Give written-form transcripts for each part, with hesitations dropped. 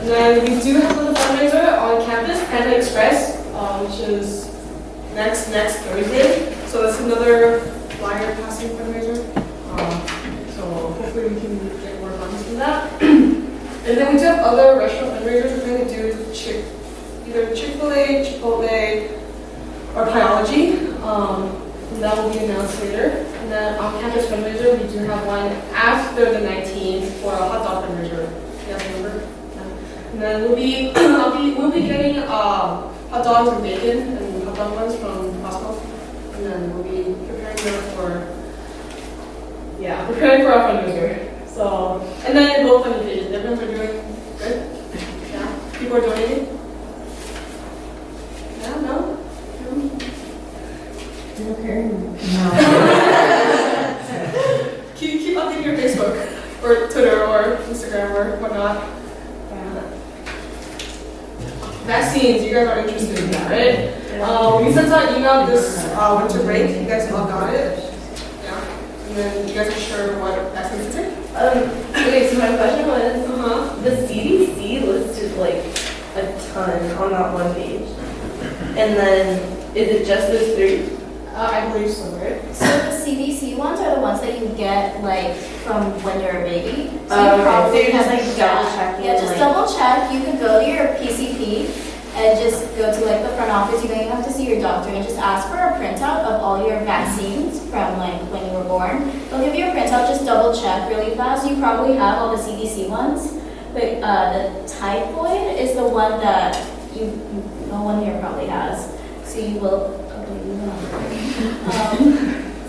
And then we do have another fundraiser on campus, Panda Express, which is next Thursday. So that's another flyer passing fundraiser. So hopefully we can get more funds from that. And then we do have other restaurant fundraisers we're going to do either Chick-fil-A, Chipotle, or Biology. And that will be announced later. And then on campus fundraiser, we do have one after the 19th for a hot dog fundraiser. You guys remember? Yeah. And then we'll be getting hot dogs and bacon and hot dog buns from Costco. And then we'll be preparing for our fundraiser. So, and then both funding pages, everyone's are doing good? Yeah? People are donating? Yeah, no? Okay. No. keep updating your Facebook or Twitter or Instagram or whatnot. Yeah. Vaccines, you guys are interested in that, right? We sent out an email this winter break. You guys all got it? Yeah. And then you guys are sure what vaccines to take? Okay, so my question was, the CDC listed like a ton on that one page. And then, is it just those three? I believe so, right? So the CDC ones are the ones that you get like from when you're a baby. So Okay. you probably So you're just, have like, that. double checking, Yeah, just like- double check. You could go to your PCP and just go to like the front office. You don't even have to see your doctor and just ask for a printout of all your vaccines from like when you were born. They'll give you a printout. Just double check really fast. You probably have all the CDC ones, but the typhoid is the one that no one here probably has. So you will.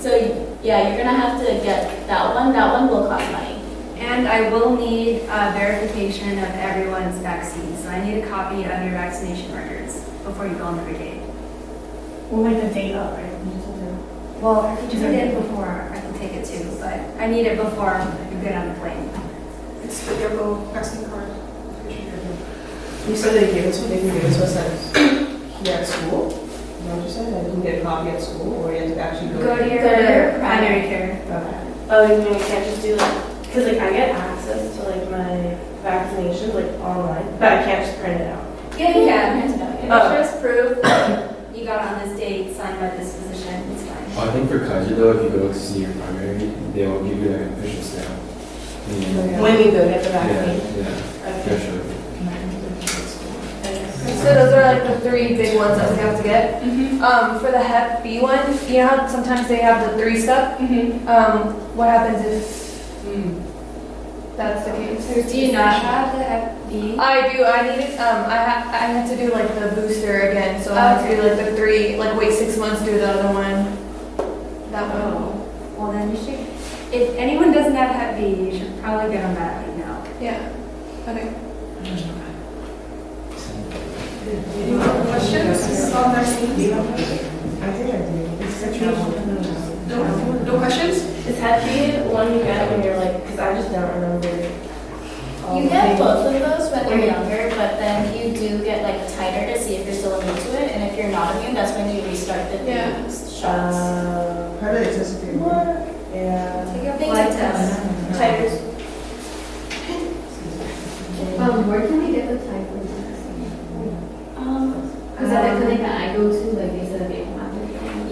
So yeah, you're gonna have to get that one. That one will cost money. And I will need verification of everyone's vaccine. So I need a copy of your vaccination records before you go on the brigade. We'll make the date up, right? Well, if you do it before, I can take it too, but I need it before you get on the plane. It's the yellow vaccine card. You said they gave it to, they can give it to us here at school? You know what you said? Like, you can get a copy at school, or you have to actually Go to your primary care. Okay. Oh, you mean we can't just do like, because like I get access to like my vaccinations like online, but I can't just print it out. Yeah, you can. Print it out, yeah. And it's just proof that you got on this date, signed by this physician, it's fine. I think for Kaji though, if you go to see your primary, they will give you like an official stamp. When you go get the Yeah, vaccine. yeah, Okay. for sure. So those are like the three big ones that we have to get. For the Hep B one, you know how sometimes they have the 3-step? What happens if that's the case? Do you not have the Hep B? I do. I need it. I have to do like the booster again, so I have to do like the 3, like wait 6 months, do the other one. That one. Oh, well then you should, if anyone doesn't have Hep B, you should probably get on that right now. Yeah. Okay. Any more questions on vaccines? I think I do. It's a travel. No questions? Is Hep B one you get when you're like, because I just don't remember. all You the get things. both of those when you're younger, but then you do get like a titer to see if you're still immune to it, and if you're not immune, that's when you restart the Yeah. shots. How did it test if you're Yeah. Take a Things blood like test. Titers. Where can we get the typhoid vaccine? Is Is that the clinic that I go to, like they said they don't have it?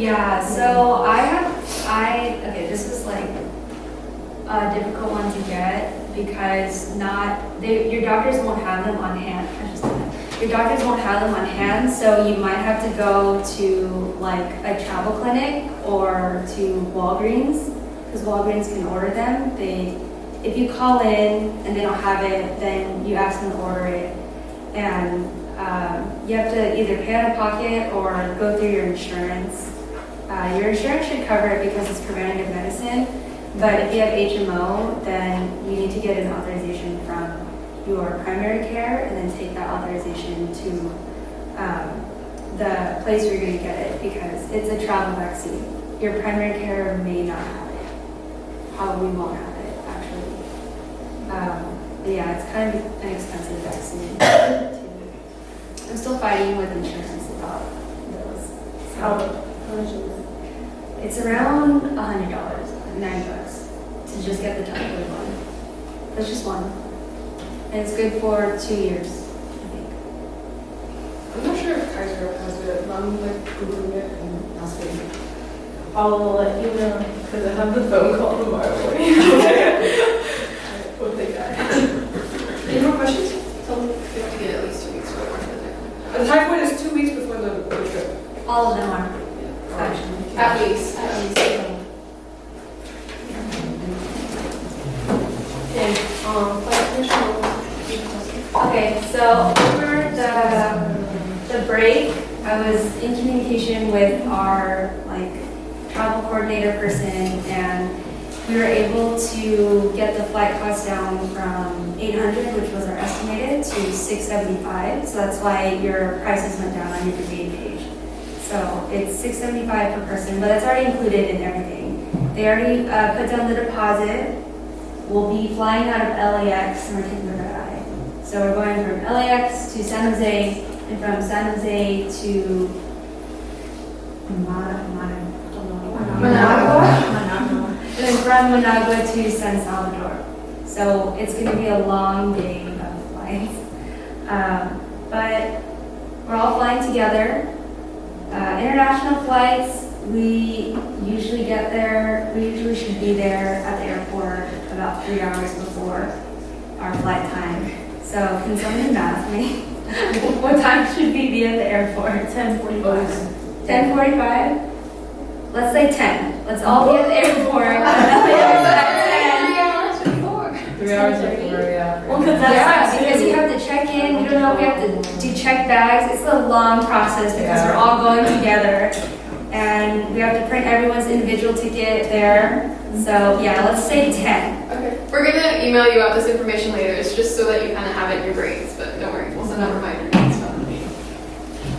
Yeah, so okay, this is like a difficult one to get because your doctors won't have them on hand. Your doctors won't have them on hand, so you might have to go to like a travel clinic or to Walgreens because Walgreens can order them. If you call in and they don't have it, then you ask them to order it, and you have to either pay out of pocket or go through your insurance. Your insurance should cover it because it's preventative medicine, but if you have HMO, then you need to get an authorization from your primary care and then take that authorization to the place where you're going to get it because it's a travel vaccine. Your primary care may not have it. Probably won't have it, actually. But yeah, it's kind of an expensive vaccine. I'm still fighting with insurance about those. How much is it? It's around $100, $9 to just get the typhoid one. That's just one. and it's good for 2 years, I think. I'm not sure if Kaiser has it, but I'm like Googling it and asking. I'll let you know, because I have the phone call tomorrow morning. We'll take that. Any more questions? So we have to get at least 2 weeks before the The typhoid is 2 weeks before the trip. All of them are, actually. At least. Okay, flight commission. Okay, so over the break, I was in communication with our travel coordinator person, and we were able to get the flight cost down from 800, which was our estimated, to 675. So that's why your prices went down on your Brigade page. So it's 675 per person, but that's already included in everything. They already put down the deposit. We'll be flying out of LAX, and we're taking the red eye. So we're going from LAX to San Jose, and from San Jose to Managua. And then from Managua to San Salvador. So it's going to be a long day of flights. But we're all flying together. International flights, we usually should be there at the airport about 3 hours before our flight time. So can someone math me? What time should we be at the airport? 10:45. 10:45? Let's say 10. Let's all be at the airport. at 10. 3 hours before, yeah. Well, because you have to check in. We don't know if we have to do check bags. It's a long process because we're all going together. And we have to print everyone's individual ticket there. So yeah, let's say 10. Okay. We're gonna email you out this information later. It's just so that you kind of have it in your brains, but don't worry, we'll send out reminders and stuff.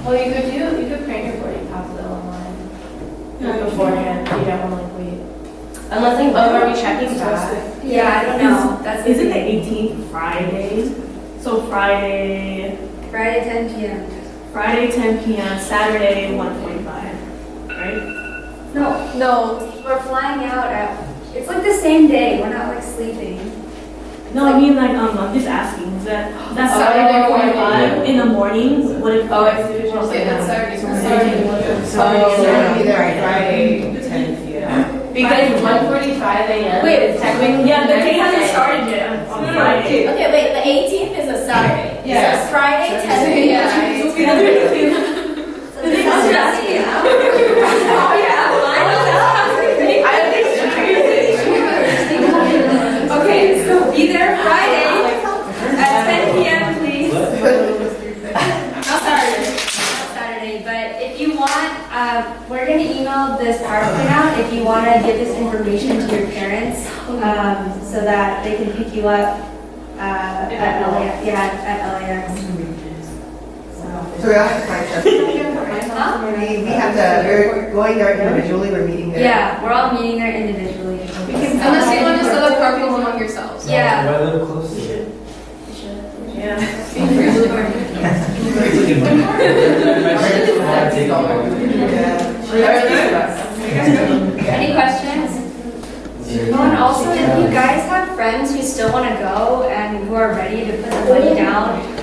Well, you could print your boarding pass though online. Beforehand, you don't want to wait. Unless are we checking back? Yeah, I don't know. That's Is it the 18th Friday? So Friday 10 p.m. 10 p.m., Saturday 1:45, right? No, we're flying out at. It's like the same day. We're not sleeping. No, I mean I'm just asking. Is that Saturday Saturday 1:45 in the morning? Would it? I see what you're Yeah, that's saying. Saturday. So be there Friday 10 p.m. Because 1:45 a.m. Wait, is technically. Yeah, the day hasn't started yet on Friday. Okay, wait, the 18th is a Saturday. Yeah. So Friday, 10 p.m. Okay, so be there Friday at 10 p.m. please. Not Saturday, but if you want, we're going to email this PowerPoint out if you want to give this information to your parents so that they can pick you up at LAX. Yeah, at LAX. So we all have to find us. We have to, we're going there individually, we're meeting there. Yeah, we're all meeting there individually. Unless you want to set up carpools among yourselves. Yeah. Do I live close to it? Yeah. Any questions? Oh, and also, if you guys have friends who still want to go and who are ready to put the money down,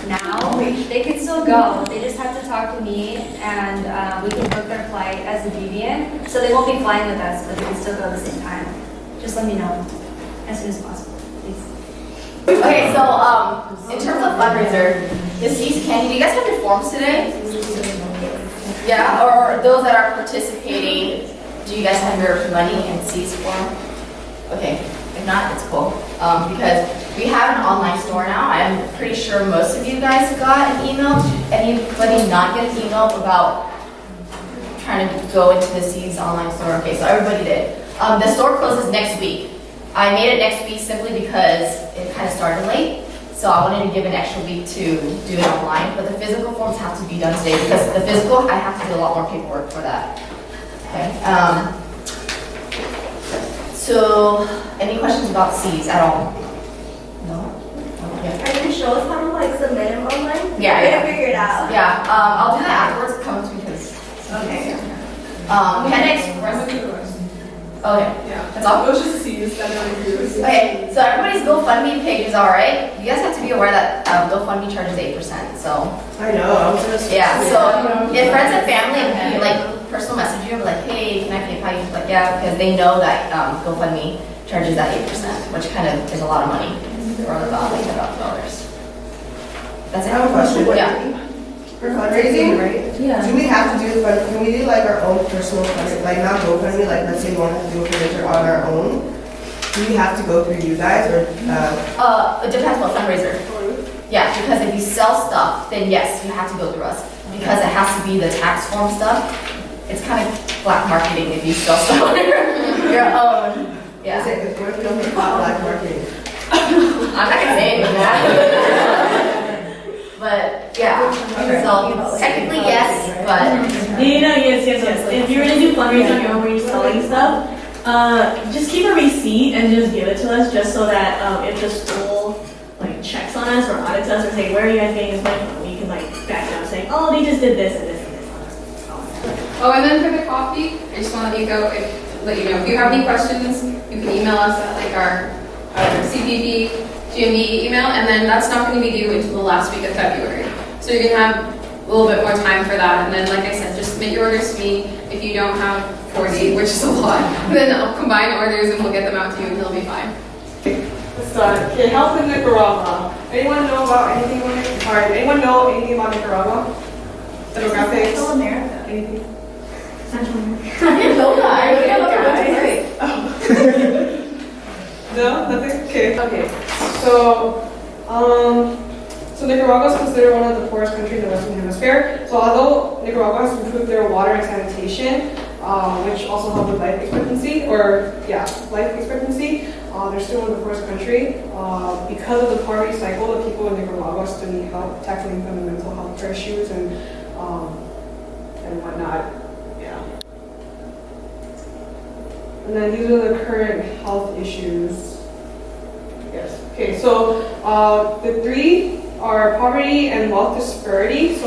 now, they can still go. They just have to talk to me, and we can book their flight as a deviant. So they won't be flying with us, but they can still go at the same time. Just let me know as soon as possible, please. Okay, so in terms of fundraiser, the C's Candy, do you guys have your forms today? Yeah, or those that are participating, do you guys have your money and C's form? Okay, if not, it's cool. Because we have an online store now. I'm pretty sure most of you guys got an email. Anybody not get an email about trying to go into the C's online store? Okay, so everybody did. The store closes next week. I made it next week simply because it kind of started late. So I wanted to give an extra week to do it online. But the physical forms have to be done today because the physical, I have to do a lot more paperwork for that. Okay. So, any questions about C's at all? No? Okay. Are you show us how to submit them online? Yeah. Figure it out. Yeah, I'll do that afterwards. Come with me because. Okay. Can I express? Okay, Yeah. that's all? It was just a C's that I agree with. Okay, so everybody's GoFundMe page is all right. You guys have to be aware that GoFundMe charges 8%, so. I know, I was gonna say. Yeah, so if friends and family, like, personal message you, like, hey, can I PayPal you? Like, yeah, because they know that GoFundMe charges that 8%, which kind of is a lot of money for about like $10,000. That's I it. have a question. Yeah. For fundraising, right? Yeah. Do we have to do can we do like our own personal fundraising, like not GoFundMe, like let's say we want to do a fundraiser on our own? Do we have to go through you guys or, It depends what fundraiser. Yeah, because if you sell stuff, then yes, you have to go through us. Because it has to be the tax form stuff. It's kind of black marketing if you sell stuff on your own. is Yeah. it, what if we don't get caught black marketing? I'm not gonna say anything. But yeah, so technically yes, but Yes. If you're gonna do fundraising on your own where you're selling stuff, just keep a receipt and just give it to us, just so that if the school like checks on us or audits us or say, where are you guys getting this money from, we can like back down saying, oh, they just did this and this and this on us. Oh, and then for the coffee, I just want to let you go, let you know, if you have any questions, you can email us at like our CPP GMB email, and then that's not going to be due until the last week of February. So you're going to have a little bit more time for that, and then like I said, just make your orders to me. If you don't have 40, which is a lot, then I'll combine orders and we'll get them out to you and it'll be fine. Let's start. Okay, health in Nicaragua. Anyone know about anything about Nicaragua? Alright, anyone know anything about Nicaragua? Demographics? Still America. Anything? Central America. I didn't know that. I looked it up at great. No? Nothing? Okay. So Nicaragua is considered one of the poorest countries in the Western Hemisphere. So although Nicaragua has improved their water and sanitation, which also help with life expectancy, they're still one of the poorest country. Because of the poverty cycle, the people in Nicaragua still need help tackling fundamental health care issues and whatnot. Yeah. And then these are the current health issues. Yes. Okay. So the three are poverty and wealth disparity. So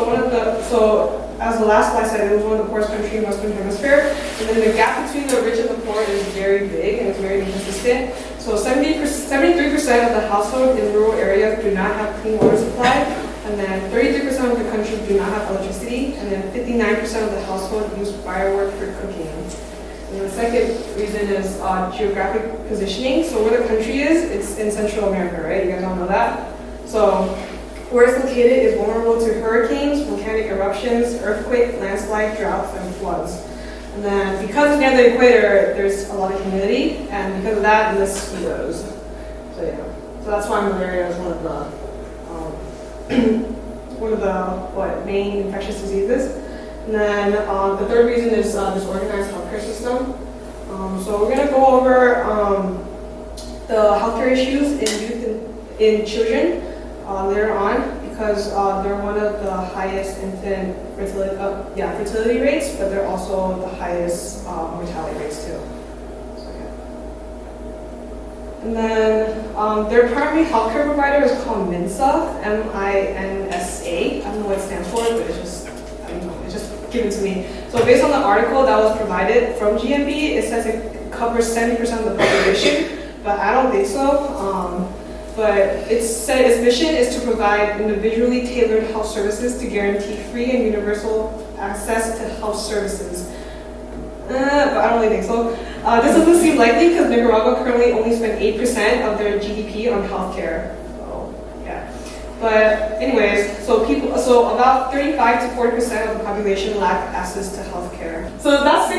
as the last slide said, it was one of the poorest countries in the Western Hemisphere. And then the gap between the rich and the poor is very big and it's very inconsistent. So 73% of the households in rural areas do not have clean water supply. And then 33% of the country do not have electricity. And then 59% of the households use firewood for cooking. And the second reason is geographic positioning. So where the country is, it's in Central America, right? You guys all know that? So where it's located is vulnerable to hurricanes, volcanic eruptions, earthquake, landslide, droughts, and floods. And then because it's near the equator, there's a lot of humidity, and because of that, the mosquitoes. So yeah, so that's why malaria is one of the main infectious diseases. And then the third reason is disorganized healthcare system. So we're gonna go over the healthcare issues in youth and in children later on, because they're one of the highest infant fertility rates, but they're also the highest mortality rates too. So, yeah. And then their primary healthcare provider is called MINSA, M-I-N-S-A. I don't know what it stands for, but it's just given to me. So based on the article that was provided from GMB, it says it covers 70% of the population, but I don't think so. But it said its mission is to provide individually tailored health services to guarantee free and universal access to health services. But I don't really think so. This doesn't seem likely because Nicaragua currently only spends 8% of their GDP on healthcare. So, yeah. But anyways, so about 35 to 40% of the population lack access to healthcare. So that's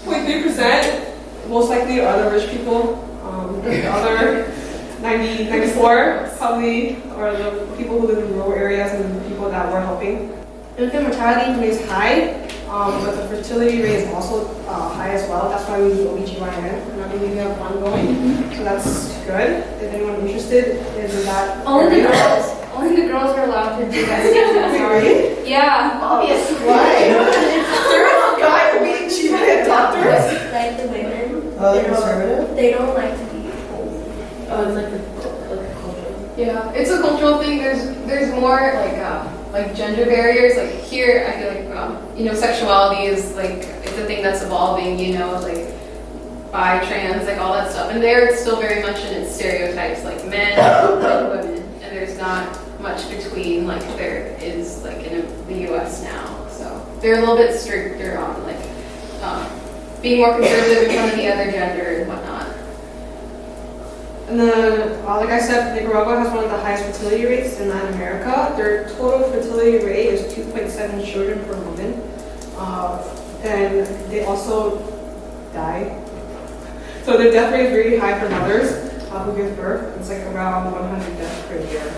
6.3%. Most likely are the rich people. The other 94 probably are the people who live in rural areas and the people that we're helping. Infant mortality remains high, but the fertility rate is also high as well. That's why we do OBGYN. And I believe we have one going, so that's good. If anyone interested in that, Only the girls. Only the girls are allowed to do that. Really? Yeah. obviously. Why? There is a guy being cheated at doctors. Like the women, Oh, they're conservative? they don't like to be told. Oh, it's like a culture. Yeah, it's a cultural thing. There's more like gender barriers. Like here, I feel like sexuality is like it's a thing that's evolving. Like bi, trans, like all that stuff. And there it's still very much in its stereotypes, like men and women. And there's not much between like there is like in the US now. So they're a little bit stricter on like being more conservative in front of the other gender and whatnot. And then, like I said, Nicaragua has one of the highest fertility rates in Latin America. Their total fertility rate is 2.7 children per woman. And they also die. So their death rate is really high for mothers who give birth. It's like around 100 deaths per year.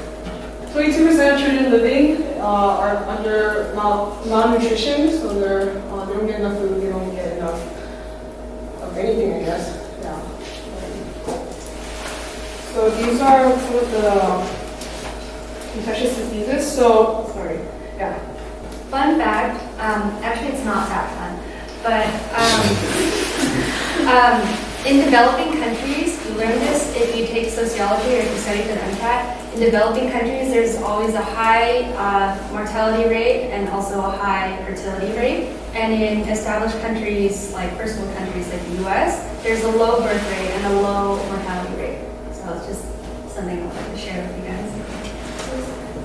22% of children living are under malnutrition, so they don't get enough food, they don't get enough of anything, I guess. Yeah. So these are some of the infectious diseases. So, sorry, yeah. Fun fact, actually it's not that fun, but in developing countries, you learn this if you take sociology or if you study for the MCAT. In developing countries, there's always a high mortality rate and also a high fertility rate. And in established countries, like first world countries like the US, there's a low birth rate and a low mortality rate. So it's just something I wanted to share with you guys.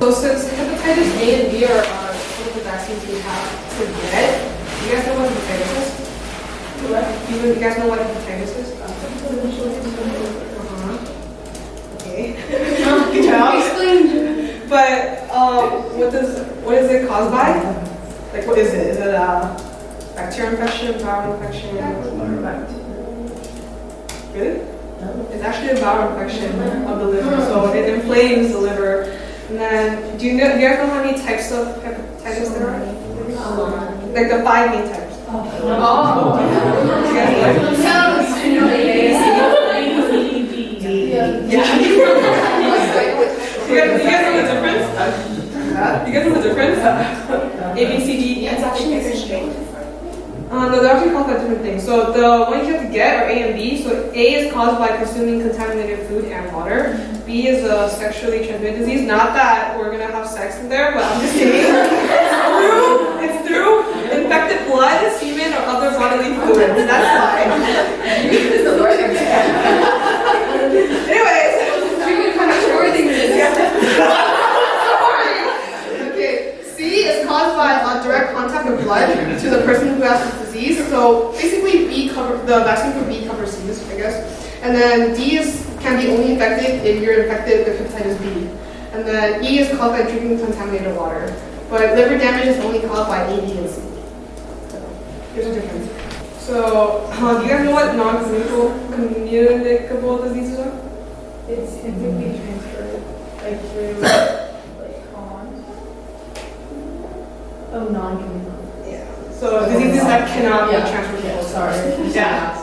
So since hepatitis A and B are some of the vaccines we have to get, you guys know what hepatitis is? What? You guys know what hepatitis is? Okay. Good job. Explain. But what is it caused by? Like what is it? Is it a bacterial infection, viral infection? Really? It's actually a viral infection of the liver. So it inflames the liver. And then, do you guys know how many types of hepatitis there are? Like the 5 main types. You guys know the difference? You guys know the difference? A, B, C, D, E. It's actually straight. No, they're actually called different things. So the ones you have to get are A and B. So A is caused by consuming contaminated food and water. B is a sexually transmitted disease. Not that we're gonna have sex in there, but I'm just saying it's through infected blood, semen, or other bodily fluids. That's why. Anyways, okay. C is caused by direct contact of blood to the person who has this disease. So basically, the vaccine for B covers C's, I guess. And then D can be only effective if you're infected with hepatitis B. And then E is caused by drinking contaminated water. But liver damage is only caused by A, B, and C. So here's the difference. So do you guys know what non-communicable diseases are? It's typically transferred, like through, like, contact. Oh, non-communicable. Yeah. So diseases that cannot be transferred. Yeah, sorry. Yeah.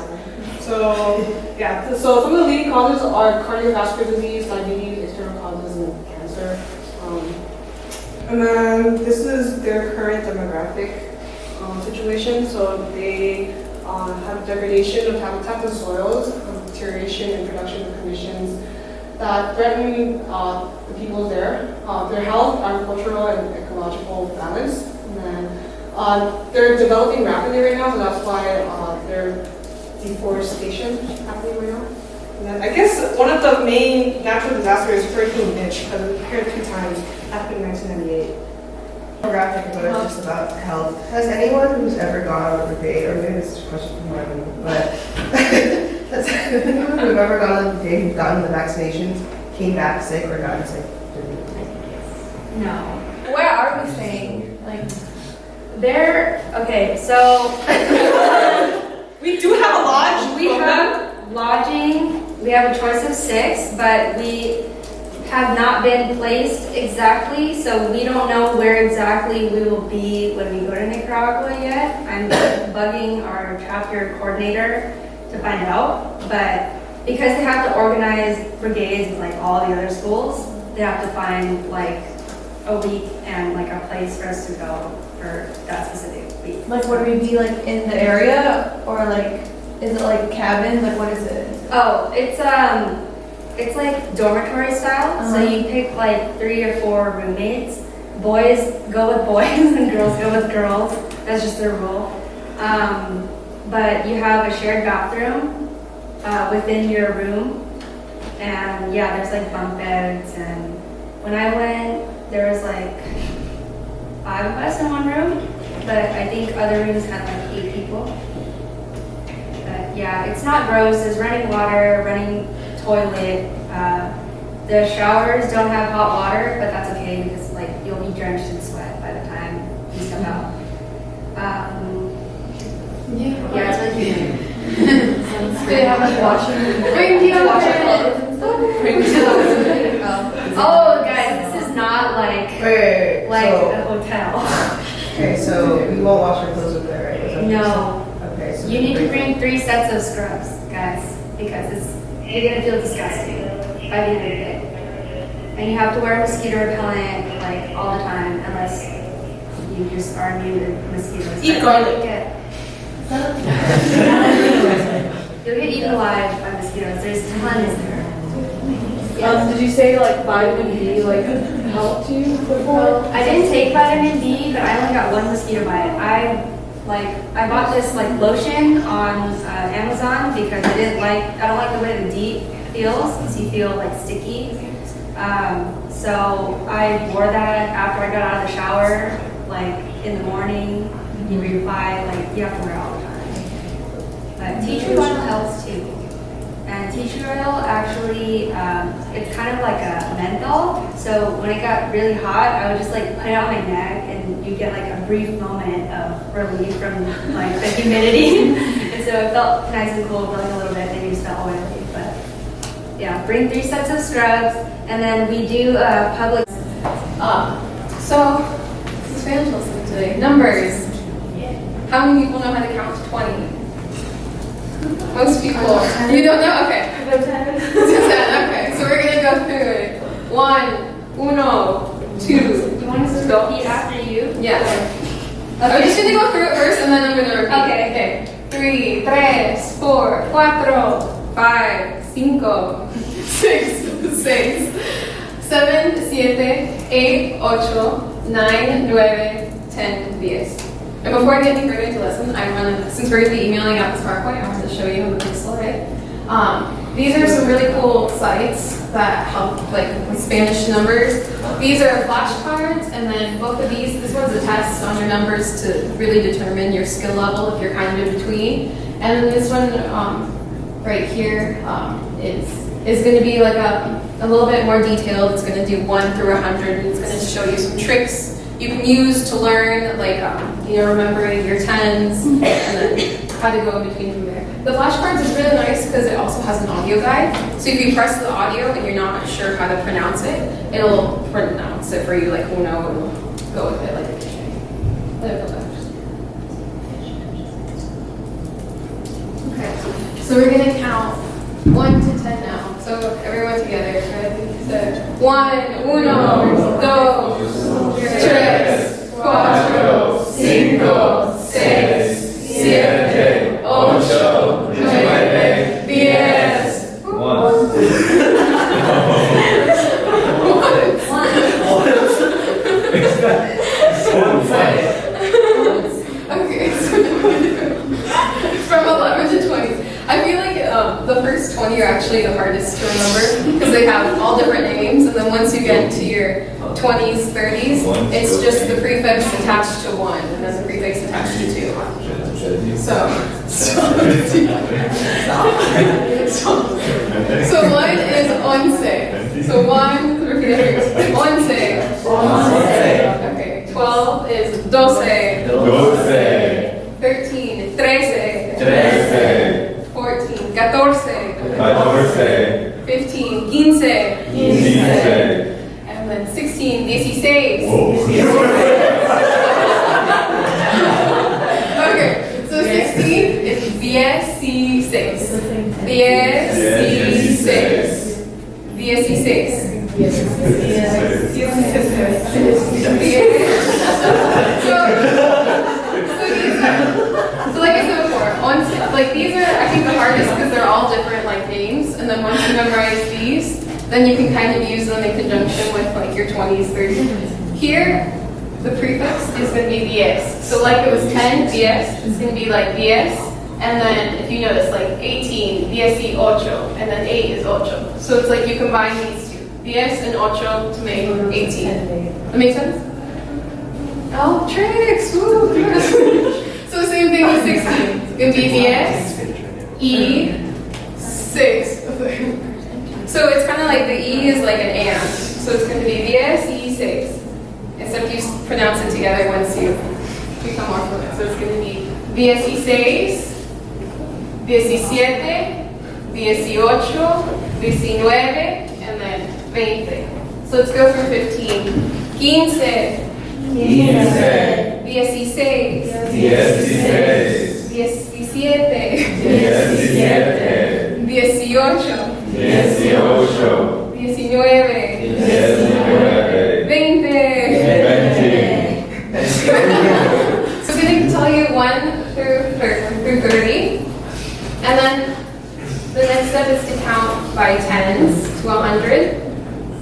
So some of the leading causes are cardiovascular disease, diabetes, external causes, and cancer. And then this is their current demographic situation. So they have degradation of habitat and soils, deterioration in production conditions that threaten the people there, their health, agricultural, and ecological balance. And then they're developing rapidly right now, so that's why there's deforestation happening right now. And then I guess one of the main natural disasters is Hurricane Mitch, because it occurred 2 times, happened in 1998. Graphic, but it's just about health. Has anyone who's ever gone on a brigade, or maybe this is a question for Marvin, but has anyone who's ever gone on a brigade who's gotten the vaccinations, came back sick or gotten sick? No. Where are we staying? Like, Okay, so We do have a lodge. we have lodging, we have a choice of 6, but we have not been placed exactly, so we don't know where exactly we will be when we go to Nicaragua yet. I'm bugging our chapter coordinator to find out, but because they have to organize brigades with like all the other schools, they have to find like a week and like a place for us to go for that specific week. like, would we be like in the area, or like, is it like cabins? Like, what is it? Oh, it's like dormitory style. So you pick like 3 or 4 roommates. Boys go with boys and girls go with girls. That's just their rule. but you have a shared bathroom within your room. And yeah, there's like bunk beds. And when I went, there was like 5 of us in one room, but I think other rooms had like 8 people. But yeah, it's not gross. There's running water, running toilet. The showers don't have hot water, but that's okay because like you'll be drenched in sweat by the time you step out. Yeah, it's really cute. They have like washing. Bring deodorant. Oh, guys, this is not like Wait, like so, a hotel. okay, so we won't wash our clothes up there, right? Is that what you're No, saying? Okay, so you need to bring 3 sets of scrubs, guys, because you're gonna feel disgusting by the end of the day. And you have to wear mosquito repellent like all the time, unless you just are immune to mosquitoes. Eat But garlic. You'll get eaten alive by mosquitoes. There's tons there. Did you say like vitamin D like helped you before? I didn't take vitamin D, but I only got 1 mosquito bite. I bought this like lotion on Amazon because I don't like the way the D feels, so you feel like sticky. So I wore that after I got out of the shower, like in the morning. You reapply, like you have to wear it all the time. But tea tree oil helps too. And tea tree oil actually, it's kind of like a menthol. So when it got really hot, I would just like put it on my neck and you get like a brief moment of relief from like the humidity. And so it felt nice and cool for like a little bit, then you just felt oily. But yeah, bring 3 sets of scrubs. And then we do public. So, this is Spanish lesson today. Numbers. How many people know how to count to 20? Most people. You don't know? Okay. 10. Okay, so we're going to go through it. 1, 2. You want us to repeat after you? Yeah. I'm just going to go through it first and then I'm going to repeat. Okay. 3, 3, 4, 4, 5, 5, 6, 6, 7, 7, 8, 8, 9, 9, 10, 10. And before I get any further into lesson, since we're going to be emailing out this PowerPoint, I wanted to show you on the next slide. These are some really cool sites that help like with Spanish numbers. These are flashcards, and then both of these, this one's a test on your numbers to really determine your skill level if you're kind of in between. And then this one right here is going to be like a little bit more detailed. It's going to do 1 through 100, and it's going to show you some tricks you can use to learn, like, remembering your tens, and then how to go in between from there. The flashcards is really nice because it also has an audio guide. So if you press the audio and you're not sure how to pronounce it, it'll pronounce it for you, like uno, it'll go with it like a dictionary. Okay, so we're going to count 1 to 10 now. So everyone together, ready? So 1, 1, 2, 3, 4, 5, 6, 7, 8, 9, 10. Okay, so from 11 to 20. I feel like the first 20 are actually the hardest to remember because they have all different names, and then once you get into your 20s, 30s, it's just the prefix attached to 1, and then the prefix attached to 2. So 1 is once. So 1, repeat it first. Once. Okay. 12 is doce. 13, 13. 14, 14. 15, 15. And then 16, 16. Okay, so 16 is 16. 16. So like I said before, like these are I think the hardest because they're all different like names, and then once you memorize these, then you can kind of use them in conjunction with like your 20s, 30s. Here, the prefix is going to be BS. So like it was 10, BS, it's going to be like BS, And then if you notice, like 18, 18, and then 8 is ocho. So it's like you combine these two, 10 and ocho to make 18. That makes sense? Oh, tricks! Woo! So same thing with 16. It's gonna be 10, E, 6. So it's kind of like the E is like an and. So it's gonna be 10, E, 6. Except you pronounce it together once you become more fluent. So it's gonna be 16, 17, 18, 19, and then 20. So let's go from 15. 15, 16, 17, 18, 19, 20. So I'm going to tell you 1 through 30. And then the next step is to count by tens to 100.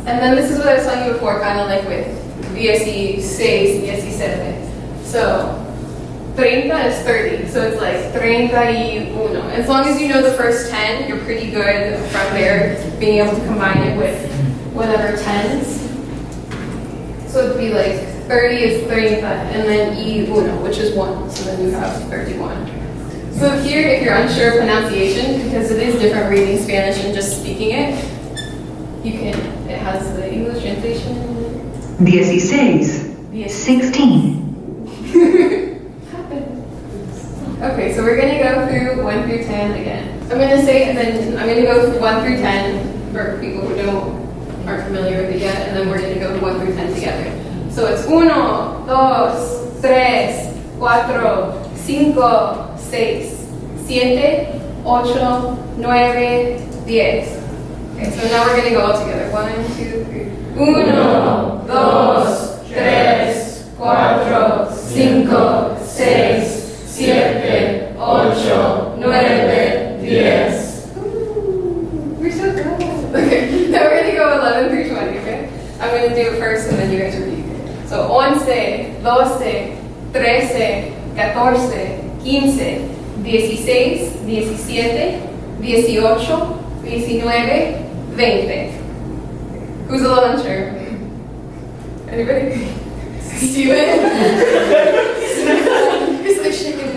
And then this is what I was telling you before, kind of like with 16, 17. So 30 is 30. So it's like 31. As long as you know the first 10, you're pretty good from there, being able to combine it with whatever tens. So it'd be like 30 is 30, and then y1, which is 1. So then you have 31. So here, if you're unsure of pronunciation, because it is different reading Spanish and just speaking it, you can, it has the English translation. 16, 16. Okay, so we're going to go through 1 through 10 again. I'm going to say, and then I'm going to go through 1 through 10 for people who aren't familiar with it yet, and then we're going to go 1 through 10 together. So it's 1, 2, 3, 4, 5, 6, 7, 8, 9, 10. Okay, so now we're going to go all together. 1, 2, 3. 1, 2, 3, 4, 5, 6, 7, 8, 9, 10. We're so good. Okay, now we're going to go 11 through 20, okay? I'm going to do it first and then you guys repeat. So 11, 12, 13, 14, 15, 16, 17, 18, 19, 20. Who's a little unsure? Anybody? Steven? He's like shaking.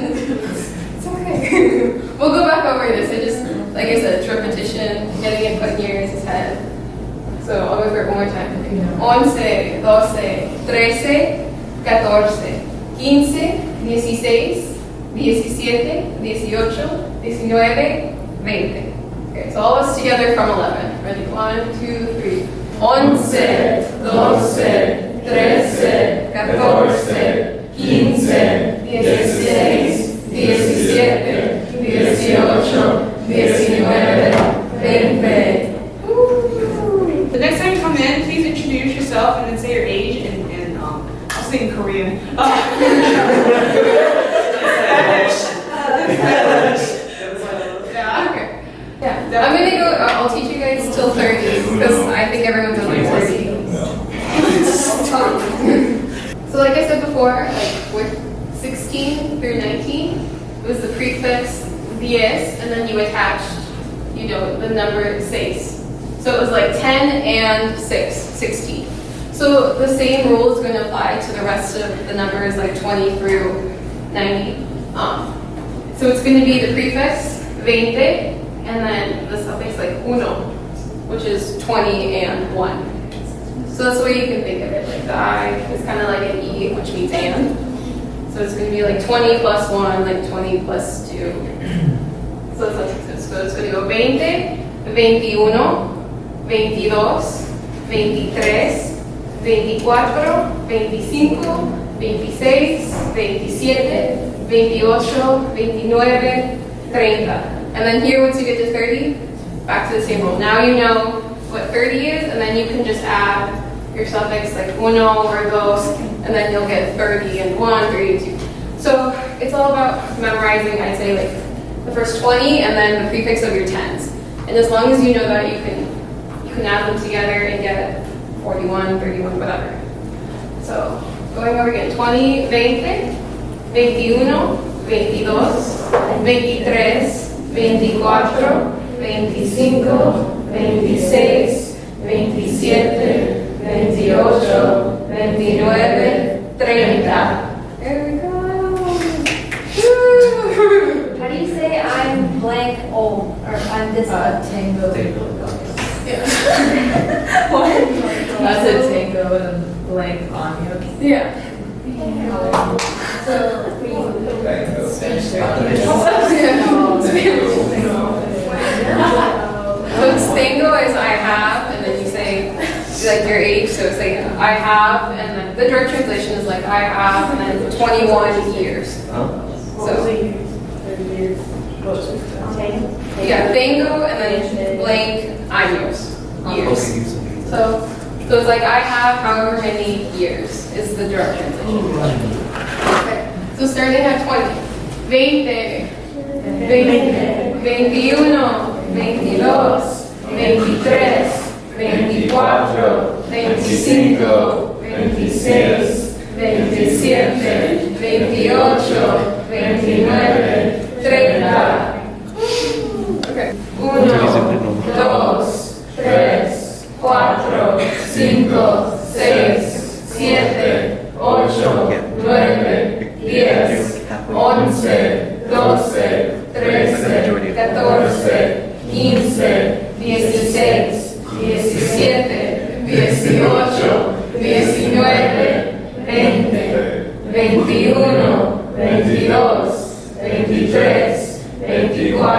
It's okay. We'll go back over this. I just, like I said, it's repetition, getting it put in your head. So I'll go through it one more time. 11, 12, 13, 14, 15, 16, 17, 18, 19, 20. Okay, so all of us together from 11. Ready? 1, 2, 3. 11, 12, 13, 14, 15, 16, 17, 18, 19, 20. The next time you come in, please introduce yourself and then say your age and I'll say in Korean. Yeah, okay. Yeah, I'm gonna go, I'll teach you guys till 30, because I think everyone's on like 30. So like I said before, like with 16 through 19, it was the prefix 10, and then you attached, the number 6. So it was like 10 and 6, 16. So the same rule is going to apply to the rest of the numbers, like 20 through 90. So it's going to be the prefix 20, and then the suffix like 1, which is 20 and 1. So that's the way you can think of it. Like the I is kind of like an E, which means and. So it's going to be like 20 plus 1, like 20 plus 2. So that's how it goes. So it's going to go 20, 21, 22, 23, 24, 25, 26, 27, 28, 29, 30. And then here, once you get to 30, back to the same rule. Now you know what 30 is, and then you can just add your suffix like 1 or 2, and then you'll get 30 and 1, 32. So it's all about memorizing, I'd say, like the first 20 and then the prefix of your tens. And as long as you know that, you can add them together and get 41, 31, whatever. So going over again, 20, 20, 21, 22, 23, 24, 25, 26, 27, 28, 29, 30. There we go. How do you say I'm blank old, or I'm this old? Tango. Yeah. That's a tango and blank on you. Yeah. So, for you. So tango is I have, and then you say like your age. So it's like I have, and then the direct translation is like I have, and then 21 years. So yeah, tango, and then blank años, years. So it's like I have however many years is the direct translation. Okay. So starting at 20, 20, 20, 21, 22, 23, 24, 25, 26, 27, 28, 29, 30. Okay. 1, 2, 3, 4, 5, 6, 7, 8, 9, 10, 11, 12, 13, 14, 15, 16, 17, 18, 19, 20, 21, 22, 23, 24,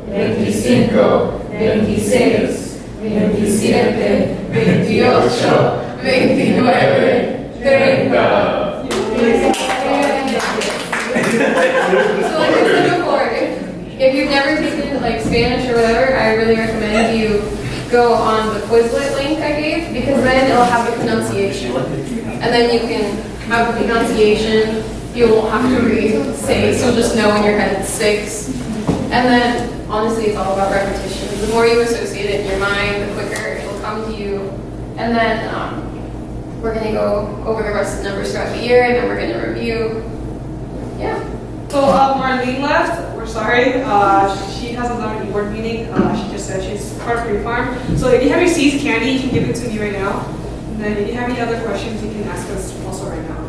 25, 26, 27, 28, 29, 30. So like I said before, if you've never taken like Spanish or whatever, I really recommend you go on the Quizlet link I gave, because then it'll have the pronunciation. And then you can have the pronunciation, you won't have to re-say, so just know in your head 6. And then honestly it's all about repetition. The more you associate it in your mind, the quicker it'll come to you. And then we're gonna go over the rest of the numbers throughout the year, and then we're gonna review. Yeah. So Marlene left. We're sorry. She hasn't done any board meeting. She just said she's part of pre-farm. So if you have your seeds, Candy, you can give it to me right now. And then if you have any other questions, you can ask us also right now.